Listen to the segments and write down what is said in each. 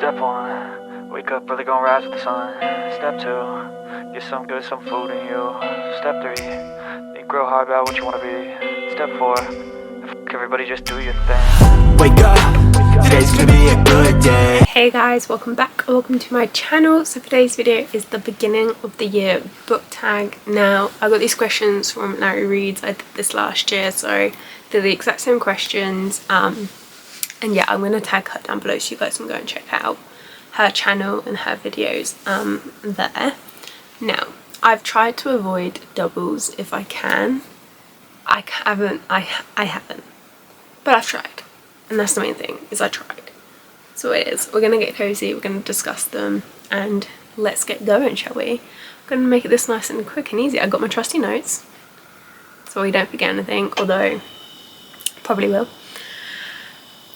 Step 1, wake up early, gonna rise with the sun. Step 2, get some good, some food in you. Step 3, think real hard about what you wanna be. Step 4, everybody just do your thing. Wake up, today's gonna be a good day. Hey guys, welcome back, welcome to my channel. So today's video is the beginning of the year book tag. Now I got these questions from Larry Reads. I did this last year, so they're the exact same questions. And yeah, I'm going to tag her down below so you guys can go and check out her channel and her videos there. Now, I've tried to avoid doubles if I can. I haven't, but I've tried. And that's the main thing, is I tried. So it is. We're going to get cozy, we're going to discuss them, and let's get going, shall we? I'm going to make it this nice and quick and easy. I got my trusty notes, so we don't forget anything, although probably will.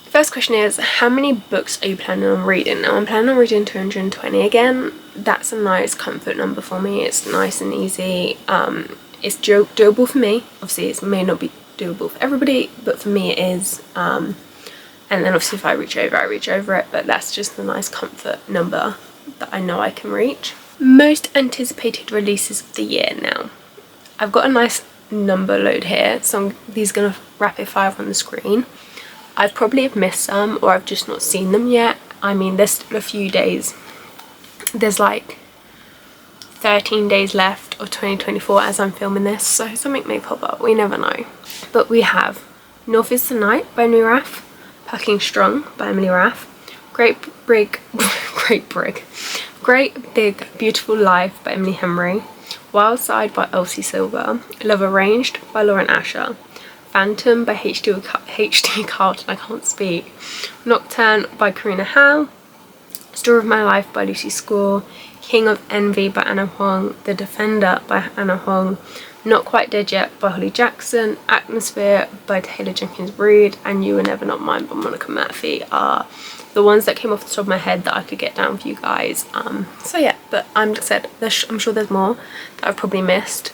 First question is, how many books are you planning on reading? Now I'm planning on reading 220 again. That's a nice comfort number for me. It's nice and easy. It's doable for me. Obviously it may not be doable for everybody, but for me it is. And then obviously if I reach over, I reach over it, but that's just a nice comfort number that I know I can reach. Most anticipated releases of the year. Now I've got a nice number load here, so these are going to rapid fire on the screen. I probably have missed some, or I've just not seen them yet. I mean, there's still a few days. There's like 13 days left of 2024 as I'm filming this, so something may pop up, we never know. But we have North is the Night by Emily Raff, Packing Strong by Emily Raff, Great Big Beautiful Life by Emily Henry, Wild Side by Elsie Silver, Love Arranged by Lauren Asher, Phantom by H.D. Carlton, I can't speak, Nocturne by Karina Howe, Story of My Life by Lucy Score, King of Envy by Anna Huang, The Defender by Anna Huang, Not Quite Dead Yet by Holly Jackson, Atmosphere by Taylor Jenkins Reid, and You Were Never Not Mine by Monica Murphy are the ones that came off the top of my head that I could get down for you guys. So yeah, but I'm sure there's more that I've probably missed.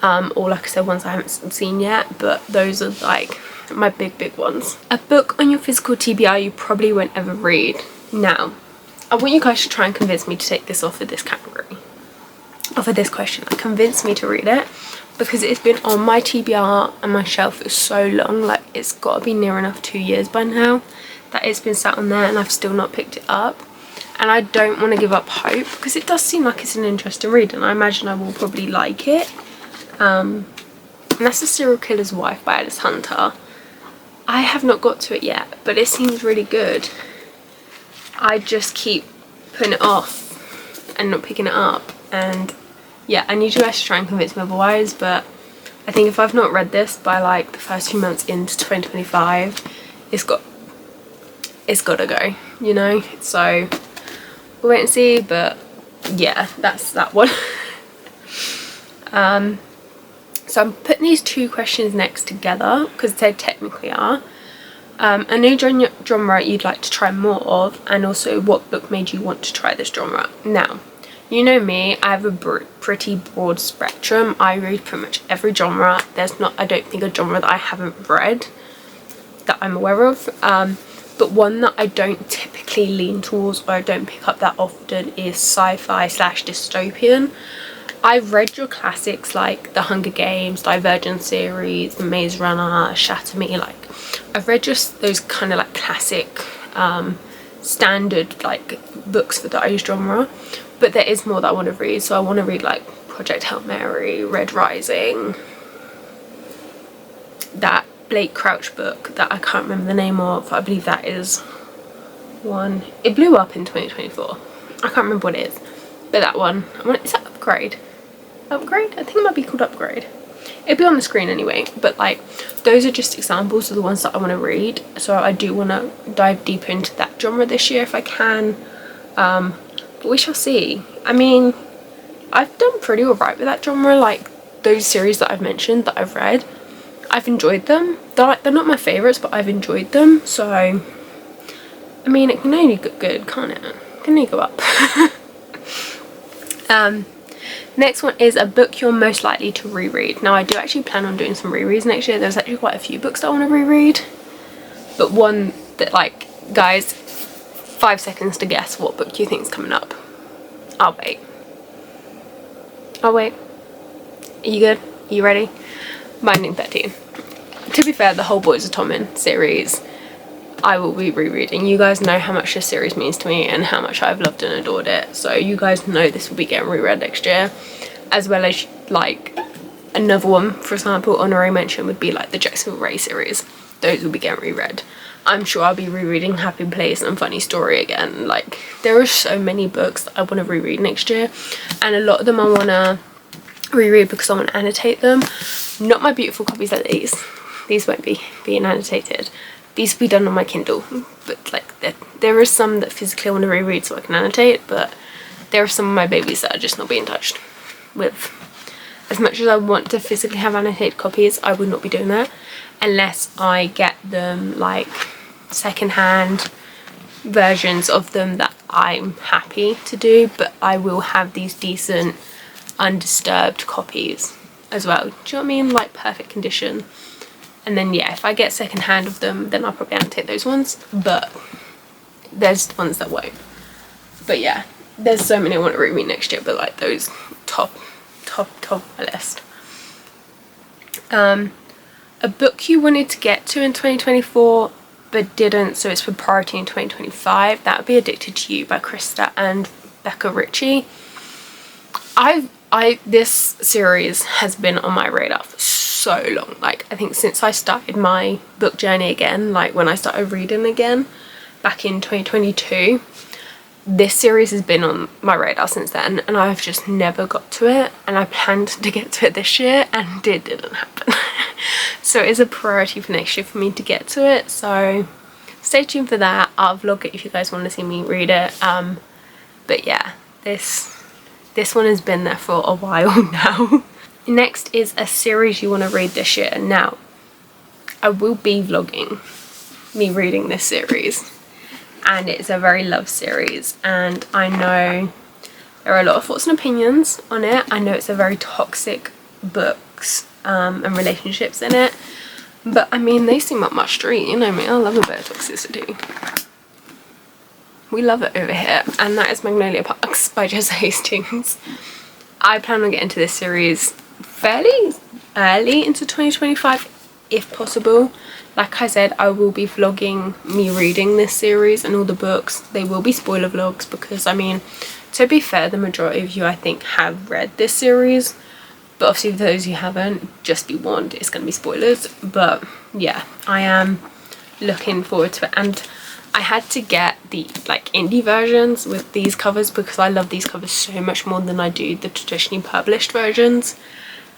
Or like I said, ones I haven't seen yet, but those are like my big ones. A book on your physical TBR you probably won't ever read. Now, I want you guys to try and convince me to take this off of this category, off of this question. Like, convince me to read it, because it's been on my TBR and my shelf for so long. Like, it's got to be near enough 2 years by now that it's been sat on there and I've still not picked it up. And I don't want to give up hope, because it does seem like it's an interesting read and I imagine I will probably like it. And that's The Serial Killer's Wife by Alice Hunter. I have not got to it yet, but it seems really good. I just keep putting it off and not picking it up, and yeah, I need you guys to try and convince me otherwise. But I think if I've not read this by like the first few months into 2025, it's got to go, you know. So we'll wait and see, but yeah, that's that one. So I'm putting these two questions next together because they technically are. A new genre you'd like to try more of, and also what book made you want to try this genre. Now, you know me, I have a pretty broad spectrum. I read pretty much every genre. There's not, I don't think, a genre that I haven't read that I'm aware of. But one that I don't typically lean towards, or I don't pick up that often, is sci-fi / dystopian. I've read your classics like The Hunger Games, Divergent series, The Maze Runner, Shatter Me. Like, I've read just those kind of like classic standard like books for those genre, but there is more that I want to read. So I want to read like Project Hail Mary, Red Rising, that Blake Crouch book that I can't remember the name of. I believe that is one, it blew up in 2024, I can't remember what it is, but that one, is that Upgrade? I think it might be called Upgrade. It'll be on the screen anyway, but like those are just examples of the ones that I want to read. So I do want to dive deeper into that genre this year if I can, but we shall see. I mean, I've done pretty alright with that genre. Like, those series that I've mentioned that I've read, I've enjoyed them. They're not my favourites, but I've enjoyed them. So I mean, it can only get good, can't it? It can only go up. Next one is a book you're most likely to reread. Now I do actually plan on doing some rereads next year. There's actually quite a few books that I want to reread, but one that, like, guys, 5 seconds to guess what book you think is coming up. I'll wait. I'll wait. Are you good? Are you ready? Binding 13. To be fair, the whole Boys of Tommen series I will be rereading. You guys know how much this series means to me and how much I've loved and adored it. So you guys know this will be getting reread next year. As well as like another one, for example, honorary mention would be like the Jacksonville Ray series. Those will be getting reread. I'm sure I'll be rereading Happy Place and Funny Story again. Like, there are so many books that I want to reread next year, and a lot of them I want to reread because I want to annotate them. Not my beautiful copies like these won't be being annotated. These will be done on my Kindle, but like there are some that physically I want to reread so I can annotate, but there are some of my babies that are just not being touched with. As much as I want to physically have annotated copies, I would not be doing that unless I get them like secondhand versions of them that I'm happy to do, but I will have these decent undisturbed copies as well. Do you know what I mean? Like perfect condition. And then yeah, if I get secondhand of them, then I'll probably annotate those ones, but there's ones that won't. But yeah, there's so many I want to reread next year, but like those top of my list. A book you wanted to get to in 2024 but didn't, so it's for priority in 2025, that would be Addicted to You by Krista and Becca Ritchie. This series has been on my radar for so long. Like, I think since I started my book journey again, like when I started reading again back in 2022, this series has been on my radar since then, and I've just never got to it, and I planned to get to it this year and it didn't happen. So it is a priority for next year for me to get to it, so stay tuned for that. I'll vlog it if you guys want to see me read it. But yeah, this one has been there for a while now. Next is a series you want to read this year. Now, I will be vlogging me reading this series, and it's a very loved series, and I know there are a lot of thoughts and opinions on it. I know it's a very toxic books and relationships in it, but I mean, they seem up my street, you know me, I love a bit of toxicity. We love it over here, and that is Magnolia Parks by Jess Hastings. I plan on getting to this series fairly early into 2025 if possible. Like I said, I will be vlogging me reading this series and all the books. They will be spoiler vlogs because, I mean, to be fair, the majority of you I think have read this series, but obviously for those who haven't, just be warned, it's going to be spoilers. But yeah, I am looking forward to it, and I had to get the like indie versions with these covers because I love these covers so much more than I do the traditionally published versions,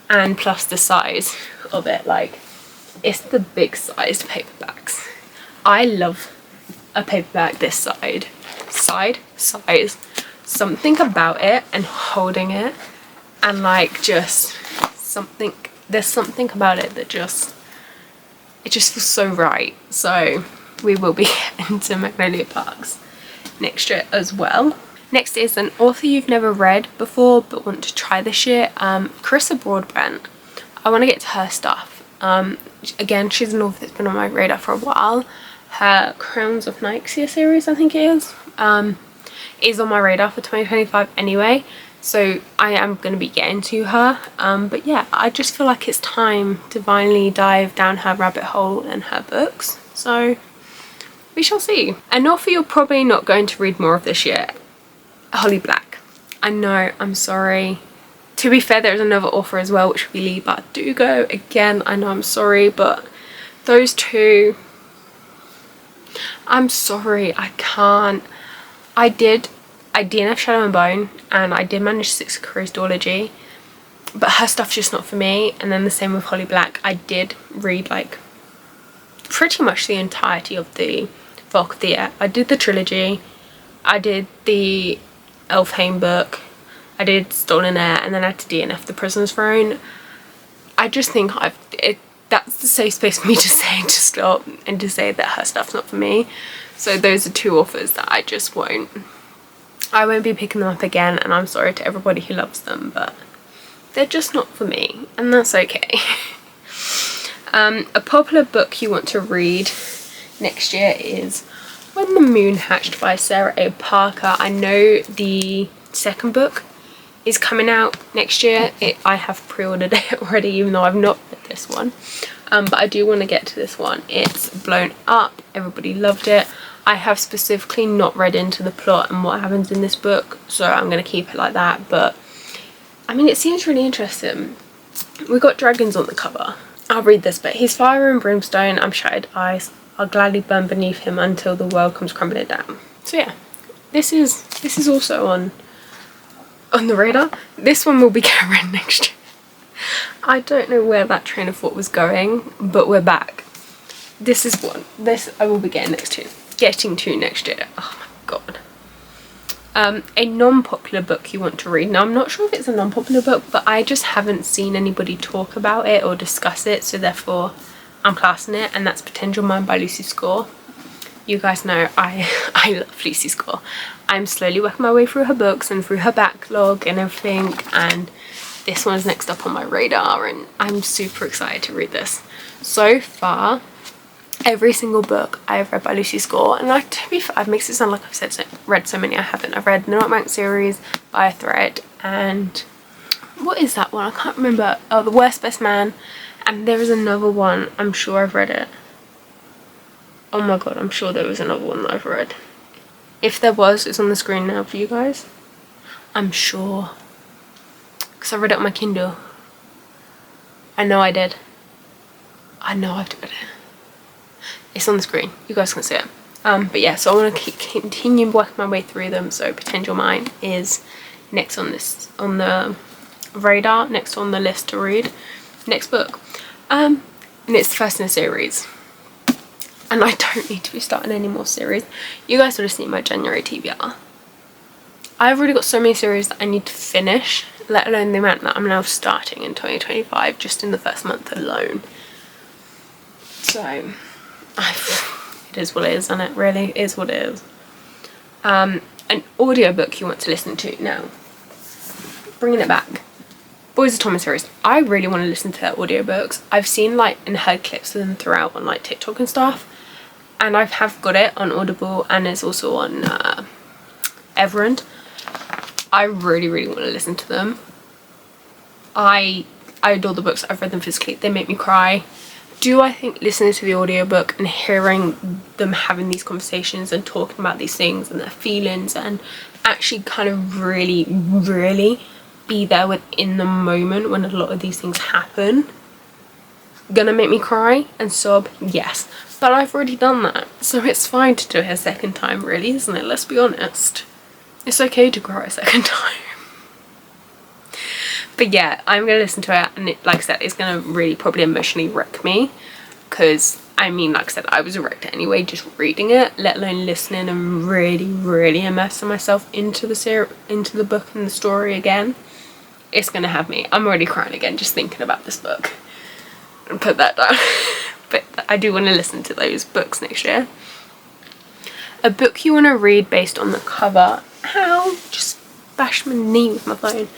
and plus the size of it, like it's the big sized paperbacks. I love a paperback this size. Something about it and holding it, and like just something, there's something about it that it just feels so right. So we will be getting to Magnolia Parks next year as well. Next is an author you've never read before but want to try this year, Carissa Broadbent. I want to get to her stuff. Again, she's an author that's been on my radar for a while. Her Crowns of Nyxia series, I think it is on my radar for 2025 anyway, so I am going to be getting to her. But yeah, I just feel like it's time to finally dive down her rabbit hole and her books, so we shall see. An author you're probably not going to read more of this year, Holly Black. I know, I'm sorry. To be fair, there's another author as well, which would be Lee Bardugo. Again, I know, I'm sorry, but those two, I'm sorry, I can't. I DNF Shadow and Bone, and I did manage 6 Careers Duology, but her stuff's just not for me. And then the same with Holly Black. I did read like pretty much the entirety of the Volk of the Air. I did the trilogy, I did the Elfhame book, I did Stolen Air, and then I had to DNF The Prisoner's Throne. I just think that's the safe space for me to say to stop and to say that her stuff's not for me. So those are 2 authors that I won't be picking them up again, and I'm sorry to everybody who loves them, but they're just not for me, and that's okay. A popular book you want to read next year is When the Moon Hatched by Sarah A. Parker. I know the second book is coming out next year. I have pre-ordered it already, even though I've not read this one. But I do want to get to this one. It's blown up. Everybody loved it. I have specifically not read into the plot and what happens in this book, so I'm going to keep it like that. But I mean, it seems really interesting. We got dragons on the cover. I'll read this bit. He's fire and brimstone. I'm shattered eyes. I'll gladly burn beneath him until the world comes crumbling down. So yeah, this is also on the radar. This one will be getting read next year. I don't know where that train of thought was going, but we're back. This is one. This I will be getting to next year. Oh my god. A non-popular book you want to read. Now I'm not sure if it's a non-popular book, but I just haven't seen anybody talk about it or discuss it, so therefore I'm classing it, and that's Potential Mind by Lucy Score. You guys know I love Lucy Score. I'm slowly working my way through her books and through her backlog and everything, and this one's next up on my radar, and I'm super excited to read this. So far, every single book I have read by Lucy Score, and like, to be fair, it makes it sound like I've read so many. I haven't. I've read the Notbank series, By a Thread, and what is that one? I can't remember. Oh, The Worst Best Man, and there is another one. I'm sure I've read it. Oh my god, I'm sure there was another one that I've read. If there was, it's on the screen now for you guys. I'm sure, because I read it on my Kindle. I know I did. I know I've read it. It's on the screen, you guys can see it. But yeah, so I want to continue working my way through them. So Potential Mind is next on the radar, next on the list to read. Next book, and it's the first in a series, and I don't need to be starting any more series. You guys would have seen my January TBR. I've already got so many series that I need to finish, let alone the amount that I'm now starting in 2025 just in the first month alone. So it is what it is, isn't it? Really, it is what it is. An audiobook you want to listen to now. Bringing it back. Boys of Thomas series. I really want to listen to their audiobooks. I've seen like and heard clips of them throughout on like TikTok and stuff, and I have got it on Audible, and it's also on Everend. I really want to listen to them. I adore the books. I've read them physically. They make me cry. Do I think listening to the audiobook and hearing them having these conversations and talking about these things and their feelings and actually kind of really be there within the moment when a lot of these things happen gonna make me cry and sob? Yes, but I've already done that, so it's fine to do it a second time, really, isn't it? Let's be honest, it's okay to cry a second time. But yeah, I'm gonna listen to it, and it, like I said, it's gonna really probably emotionally wreck me, because I mean, like I said, I was wrecked anyway just reading it, let alone listening and really immersing myself into the book and the story again. It's gonna have me. I'm already crying again just thinking about this book. And put that down. But I do want to listen to those books next year. A book you want to read based on the cover. Ow! Just bashed my knee with my phone.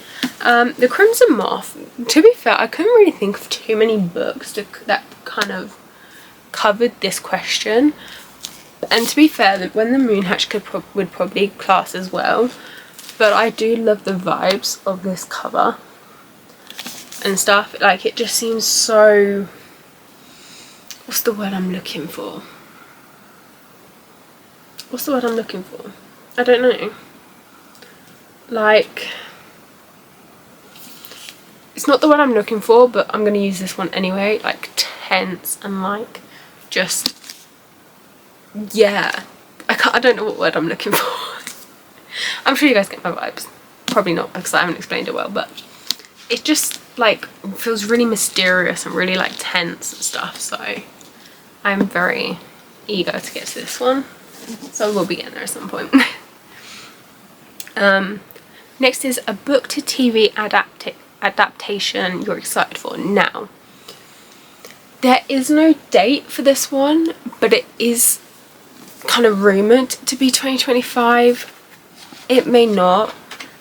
The Crimson Moth. To be fair, I couldn't really think of too many books that kind of covered this question. And to be fair, that When the Moon Hatched would probably class as well. But I do love the vibes of this cover and stuff. Like, it just seems so... What's the word I'm looking for? What's the word I'm looking for? I don't know. Like... It's not the word I'm looking for, but I'm going to use this one anyway. Like, tense and like... Just... Yeah. I don't know what word I'm looking for. I'm sure you guys get my vibes. Probably not, because I haven't explained it well, but it just like feels really mysterious and really like tense and stuff, so I'm very eager to get to this one. So we'll be getting there at some point. Next is a book to TV adaptation you're excited for. Now, there is no date for this one, but it is kind of rumoured to be 2025. It may not,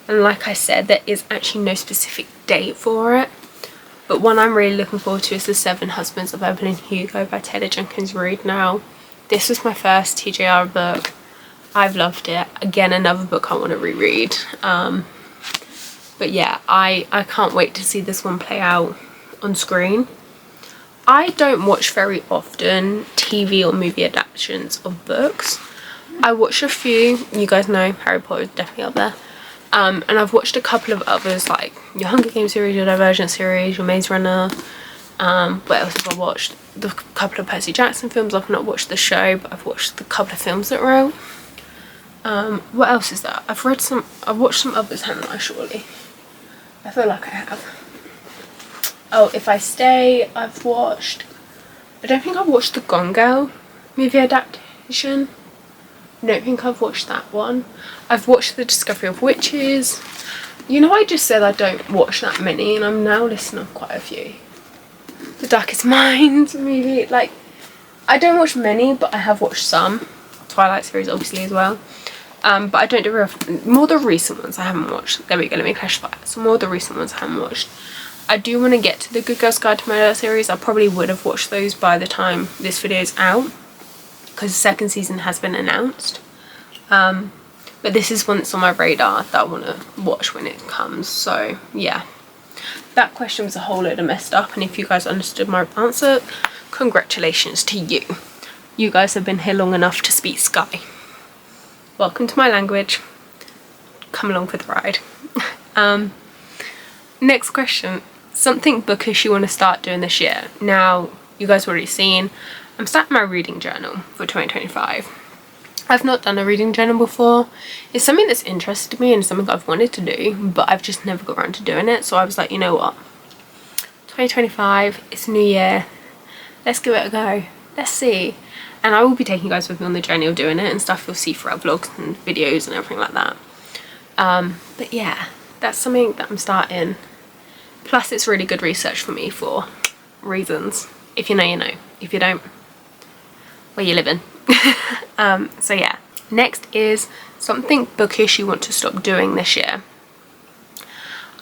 and like I said, there is actually no specific date for it, but one I'm really looking forward to is The Seven Husbands of Evelyn Hugo by Taylor Jenkins Reid. Now, This was my first TJR book. I've loved it. Again, another book I want to reread. But yeah, I can't wait to see this one play out on screen. I don't watch very often TV or movie adaptations of books. I watch a few. You guys know Harry Potter is definitely up there. And I've watched a couple of others, like your Hunger Games series, your Divergent series, your Maze Runner. What else have I watched? The couple of Percy Jackson films. I've not watched the show, but I've watched the couple of films that were out. What else is that? I've watched some others, haven't I, surely? I feel like I have. Oh, If I Stay, I've watched. I don't think I've watched the Gone Girl movie adaptation. I don't think I've watched that one. I've watched The Discovery of Witches. You know, I just said I don't watch that many, and I'm now listening to quite a few. The Darkest Minds movie, like, I don't watch many, but I have watched some. Twilight series, obviously, as well. But I don't do very often. More the recent ones I haven't watched. There we go, let me clash that. So more the recent ones I haven't watched. I do want to get to the Good Girls Guide to Murder series. I probably would have watched those by the time this video is out, because the second season has been announced. But this is one that's on my radar that I want to watch when it comes. So yeah, that question was a whole load of messed up, and if you guys understood my answer, congratulations to you. You guys have been here long enough to speak Sky. Welcome to my language. Come along for the ride. Next question. Something bookish you want to start doing this year. Now, you guys have already seen, I'm starting my reading journal for 2025. I've not done a reading journal before. It's something that's interested me and something I've wanted to do, but I've just never got around to doing it. So I was like, you know what? 2025, it's a new year. Let's give it a go. Let's see. And I will be taking you guys with me on the journey of doing it and stuff. You'll see throughout vlogs and videos and everything like that. But yeah, that's something that I'm starting. Plus, it's really good research for me for reasons. If you know, you know. If you don't, where you living? So yeah. Next is something bookish you want to stop doing this year.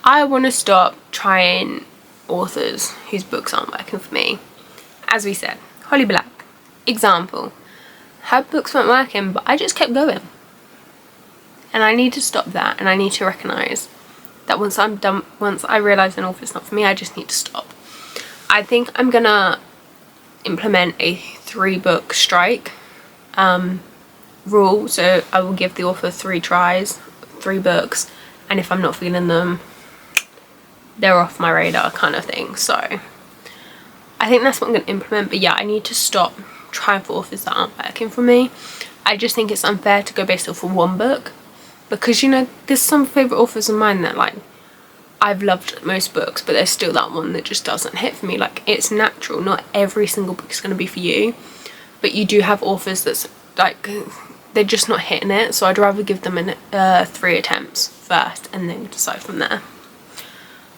I want to stop trying authors whose books aren't working for me. As we said, Holly Black. Example, her books weren't working, but I just kept going. And I need to stop that, and I need to recognise that once I'm done, once I realise an author's not for me, I just need to stop. I think I'm gonna implement a 3-book strike rule. So I will give the author 3 tries, 3 books, and if I'm not feeling them, they're off my radar kind of thing. So I think that's what I'm going to implement. But yeah, I need to stop trying for authors that aren't working for me. I just think it's unfair to go based off of 1 book, because, you know, there's some favourite authors of mine that, like, I've loved most books, but there's still that one that just doesn't hit for me. Like, it's natural, not every single book is going to be for you, but you do have authors that's like, they're just not hitting it. So I'd rather give them 3 attempts first and then decide from there.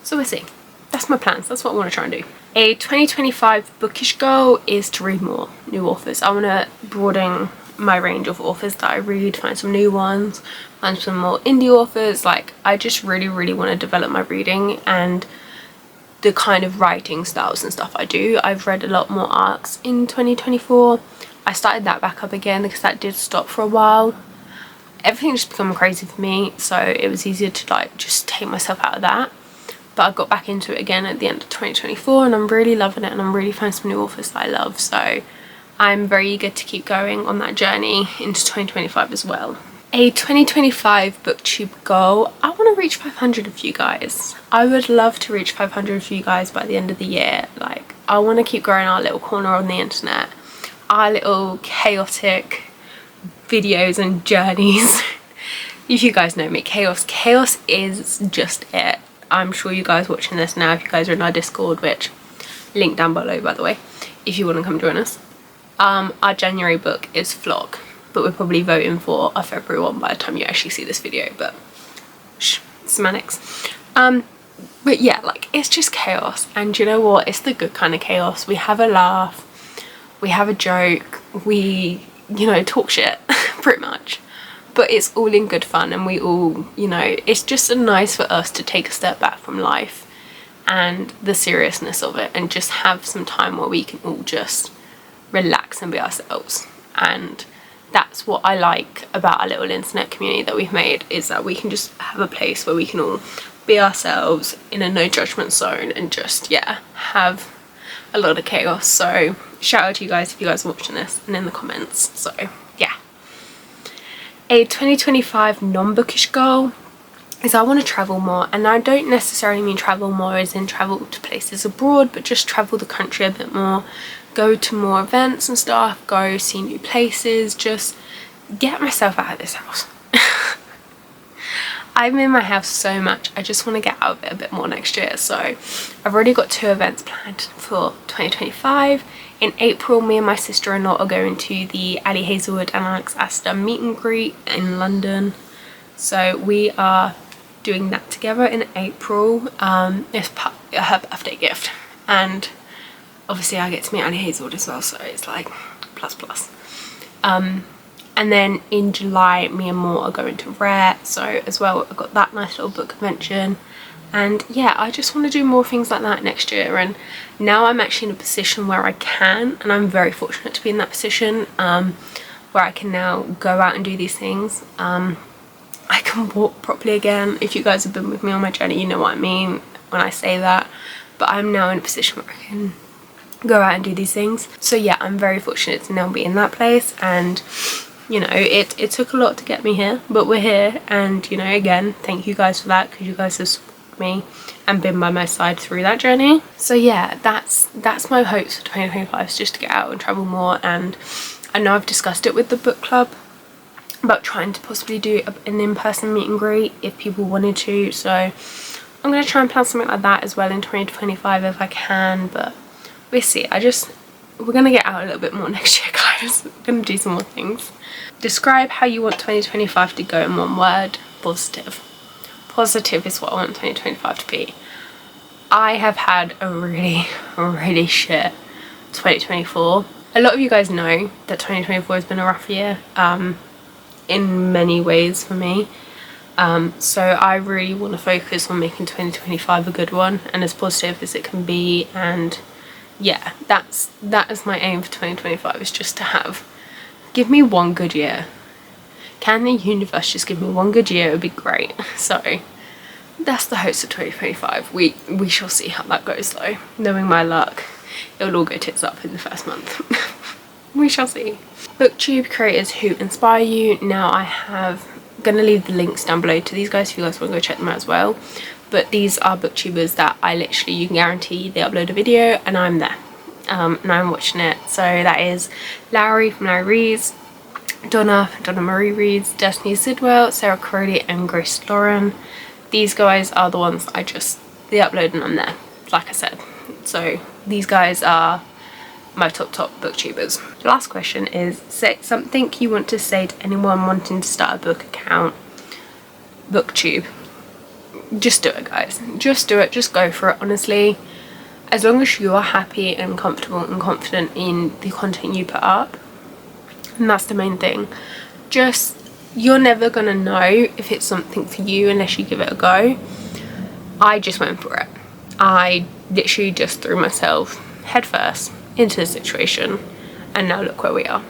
So we'll see. That's my plans. That's what I want to try and do. A 2025 bookish goal is to read more new authors. I want to broaden my range of authors that I read, find some new ones, find some more indie authors. Like, I just really want to develop my reading and the kind of writing styles and stuff I do. I've read a lot more arcs in 2024. I started that back up again because that did stop for a while. Everything just became crazy for me, so it was easier to, like, just take myself out of that. But I got back into it again at the end of 2024, and I'm really loving it, and I'm really finding some new authors that I love. So I'm very eager to keep going on that journey into 2025 as well. A 2025 booktube goal. I want to reach 500 of you guys. I would love to reach 500 of you guys by the end of the year. Like, I want to keep growing our little corner on the internet, our little chaotic videos and journeys. If you guys know me, chaos is just it. I'm sure you guys watching this now, if you guys are in our Discord, which link down below, by the way, if you want to come join us. Our January book is Flock, but we're probably voting for a February one by the time you actually see this video, but shh, semantics. But yeah, like, it's just chaos, and you know what, it's the good kind of chaos. We have a laugh, we have a joke, we, you know, talk shit pretty much, but it's all in good fun, and we all, you know, it's just nice for us to take a step back from life and the seriousness of it and just have some time where we can all just relax and be ourselves. and that's what I like about our little internet community that we've made, is that we can just have a place where we can all be ourselves in a no judgment zone and just, yeah, have a lot of chaos. So shout out to you guys if you guys are watching this and in the comments. So yeah, a 2025 non-bookish goal is I want to travel more, and I don't necessarily mean travel more as in travel to places abroad, but just travel the country a bit more, go to more events and stuff, go see new places, just get myself out of this house. I'm in my house so much, I just want to get out of it a bit more next year. So I've already got 2 events planned for 2025. In April, me and my sister-in-law are going to the Ali Hazelwood and Alex Astor meet and greet in London. So we are doing that together in April. It's her birthday gift, and obviously I get to meet Annie Hazelwood as well, so it's like plus. And then in July, me and Moore are going to Rare, so as well I've got that nice little book convention. And yeah, I just want to do more things like that next year, and now I'm actually in a position where I can, and I'm very fortunate to be in that position, where I can now go out and do these things. I can walk properly again. If you guys have been with me on my journey, you know what I mean when I say that. But I'm now in a position where I can go out and do these things. So yeah, I'm very fortunate to now be in that place, and you know, it took a lot to get me here, but we're here. And you know, again, thank you guys for that, because you guys have supported me and been by my side through that journey. So yeah, that's my hopes for 2025, is just to get out and travel more. And I know I've discussed it with the book club about trying to possibly do an in-person meet and greet if people wanted to, so I'm going to try and plan something like that as well in 2025 if I can, but we'll see. We're going to get out a little bit more next year, guys. We're going to do some more things. Describe how you want 2025 to go in one word. Positive. Positive is what I want 2025 to be. I have had a really shit 2024. A lot of you guys know that 2024 has been a rough year, in many ways for me. So I really want to focus on making 2025 a good one and as positive as it can be. And yeah, that is my aim for 2025, is just to give me one good year. Can the universe just give me one good year? It would be great. So that's the hopes of 2025. We shall see how that goes though. Knowing my luck, it'll all go tits up in the first month. We shall see. Booktube creators who inspire you. Now I have gonna leave the links down below to these guys if you guys want to go check them out as well. But these are booktubers that I literally, you can guarantee they upload a video and I'm there, and I'm watching it. So that is Larry from Larry Reads, Donna from Donna Marie Reads, Destiny Sidwell, Sara and Grace Lauren. These guys are the ones they upload and I'm there, like I said. So these guys are my top booktubers. The last question is, say something you want to say to anyone wanting to start a book account. Booktube. Just do it, guys. Just do it. Just go for it, honestly. As long as you are happy and comfortable and confident in the content you put up, and that's the main thing. You're never gonna know if it's something for you unless you give it a go. I just went for it. I literally just threw myself headfirst into the situation, and now look where we are.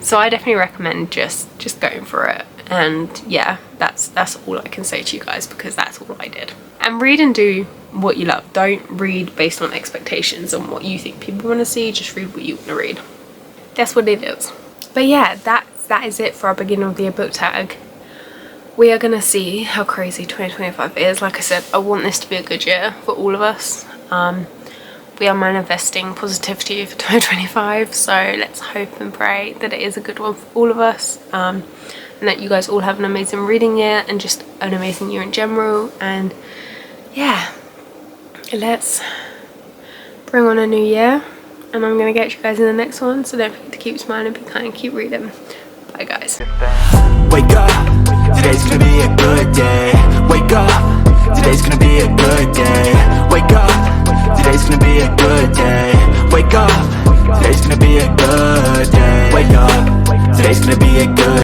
So I definitely recommend just going for it. And yeah, that's all I can say to you guys, because that's all I did. And read and do what you love. Don't read based on expectations on what you think people want to see. Just read what you want to read. That's what it is. But yeah, that is it for our beginning of the year book tag. We are gonna see how crazy 2025 is. Like I said, I want this to be a good year for all of us. We are manifesting positivity for 2025, so let's hope and pray that it is a good one for all of us, and that you guys all have an amazing reading year and just an amazing year in general. And yeah, let's bring on a new year, and I'm gonna get you guys in the next one, so don't forget to keep smiling, be kind, keep reading. Bye guys. Wake up, today's gonna be a good day. Wake up, today's gonna be a good day. Wake up, today's gonna be a good day. Wake up, today's gonna be a good day. Wake up, today's gonna be a good